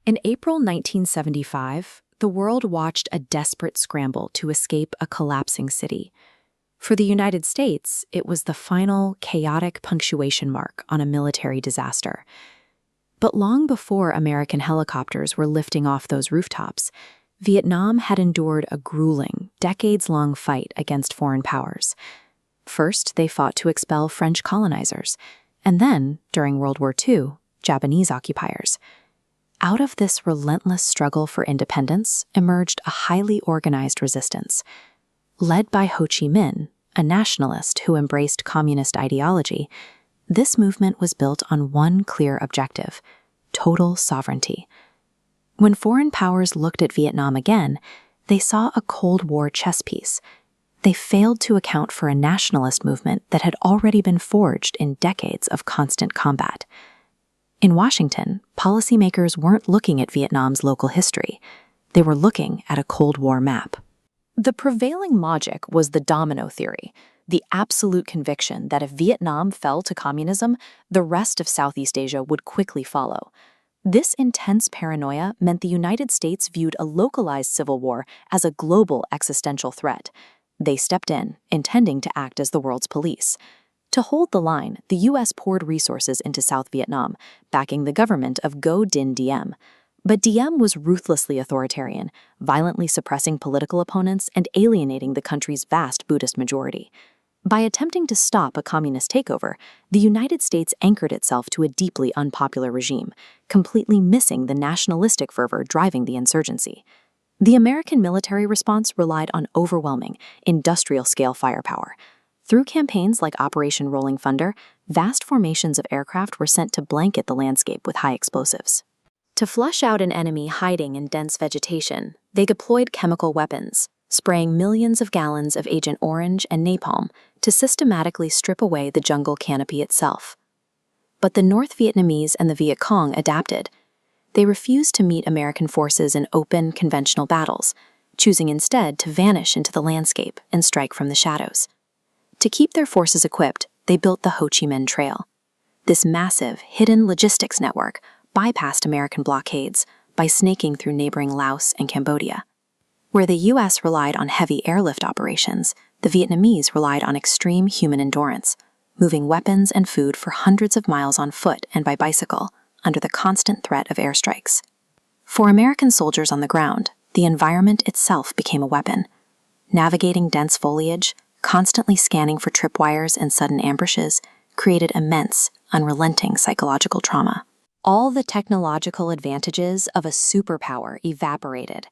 In April 1975, the world watched a desperate scramble to escape a collapsing city. For the United States, it was the final, chaotic punctuation mark on a military disaster. But long before American helicopters were lifting off those rooftops, Vietnam had endured a grueling, decades-long fight against foreign powers. First, they fought to expel French colonizers, and then, during World War II, Japanese occupiers. Out of this relentless struggle for independence emerged a highly organized resistance. Led by Ho Chi Minh, a nationalist who embraced communist ideology, this movement was built on one clear objective: total sovereignty. When foreign powers looked at Vietnam again, they saw a Cold War chess piece. They failed to account for a nationalist movement that had already been forged in decades of constant combat. In Washington, policymakers weren't looking at Vietnam's local history. They were looking at a Cold War map. The prevailing logic was the domino theory, the absolute conviction that if Vietnam fell to communism, the rest of Southeast Asia would quickly follow. This intense paranoia meant the United States viewed a localized civil war as a global existential threat. They stepped in, intending to act as the world's police. To hold the line, the U.S. poured resources into South Vietnam, backing the government of Ngo Dinh Diem. But Diem was ruthlessly authoritarian, violently suppressing political opponents and alienating the country's vast Buddhist majority. By attempting to stop a communist takeover, the United States anchored itself to a deeply unpopular regime, completely missing the nationalistic fervor driving the insurgency. The American military response relied on overwhelming, industrial-scale firepower. Through campaigns like Operation Rolling Thunder, vast formations of aircraft were sent to blanket the landscape with high explosives. To flush out an enemy hiding in dense vegetation, they deployed chemical weapons, spraying millions of gallons of Agent Orange and napalm to systematically strip away the jungle canopy itself. But the North Vietnamese and the Viet Cong adapted. They refused to meet American forces in open, conventional battles, choosing instead to vanish into the landscape and strike from the shadows. To keep their forces equipped, they built the Ho Chi Minh Trail. This massive, hidden logistics network bypassed American blockades by snaking through neighboring Laos and Cambodia. Where the U.S. relied on heavy airlift operations, the Vietnamese relied on extreme human endurance, moving weapons and food for hundreds of miles on foot and by bicycle, under the constant threat of airstrikes. For American soldiers on the ground, the environment itself became a weapon. Navigating dense foliage, constantly scanning for tripwires and sudden ambushes, created immense, unrelenting psychological trauma. All the technological advantages of a superpower evaporated.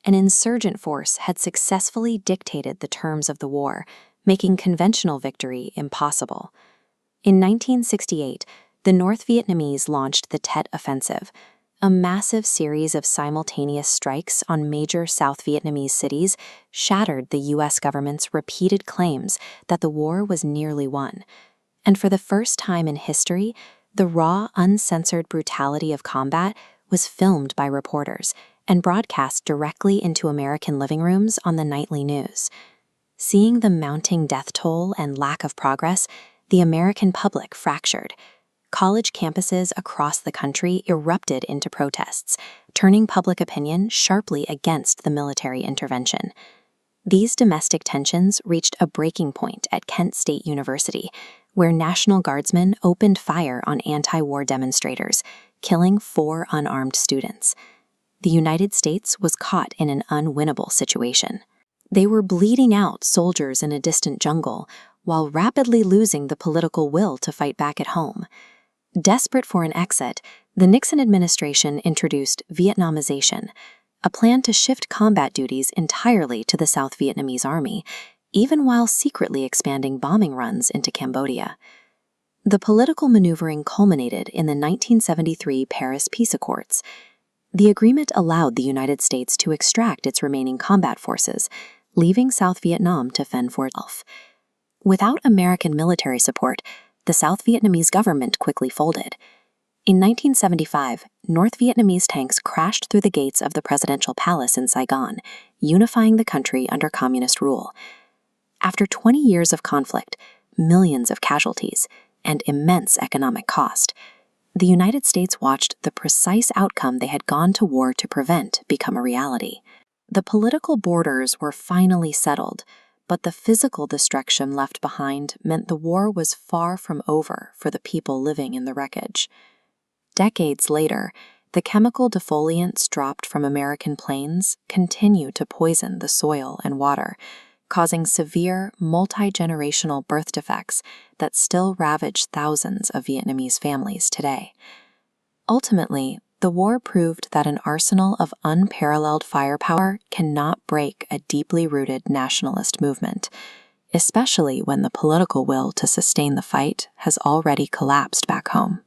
An insurgent force had successfully dictated the terms of the war, making conventional victory impossible. In 1968, the North Vietnamese launched the Tet Offensive, a massive series of simultaneous strikes on major South Vietnamese cities shattered the U.S. government's repeated claims that the war was nearly won. And for the first time in history, the raw, uncensored brutality of combat was filmed by reporters and broadcast directly into American living rooms on the nightly news. Seeing the mounting death toll and lack of progress, the American public fractured. College campuses across the country erupted into protests, turning public opinion sharply against the military intervention. These domestic tensions reached a breaking point at Kent State University, where National Guardsmen opened fire on anti-war demonstrators, killing 4 unarmed students. The United States was caught in an unwinnable situation. They were bleeding out soldiers in a distant jungle, while rapidly losing the political will to fight back at home. Desperate for an exit, the Nixon administration introduced Vietnamization, a plan to shift combat duties entirely to the South Vietnamese army, even while secretly expanding bombing runs into Cambodia. The political maneuvering culminated in the 1973 Paris Peace Accords. The agreement allowed the United States to extract its remaining combat forces, leaving South Vietnam to fend for itself. Without American military support, the South Vietnamese government quickly folded. In 1975, North Vietnamese tanks crashed through the gates of the presidential palace in Saigon, unifying the country under communist rule. After 20 years of conflict, millions of casualties, and immense economic cost, the United States watched the precise outcome they had gone to war to prevent become a reality. The political borders were finally settled, but the physical destruction left behind meant the war was far from over for the people living in the wreckage. Decades later, the chemical defoliants dropped from American planes continue to poison the soil and water, causing severe, multi-generational birth defects that still ravage thousands of Vietnamese families today. Ultimately, the war proved that an arsenal of unparalleled firepower cannot break a deeply rooted nationalist movement, especially when the political will to sustain the fight has already collapsed back home.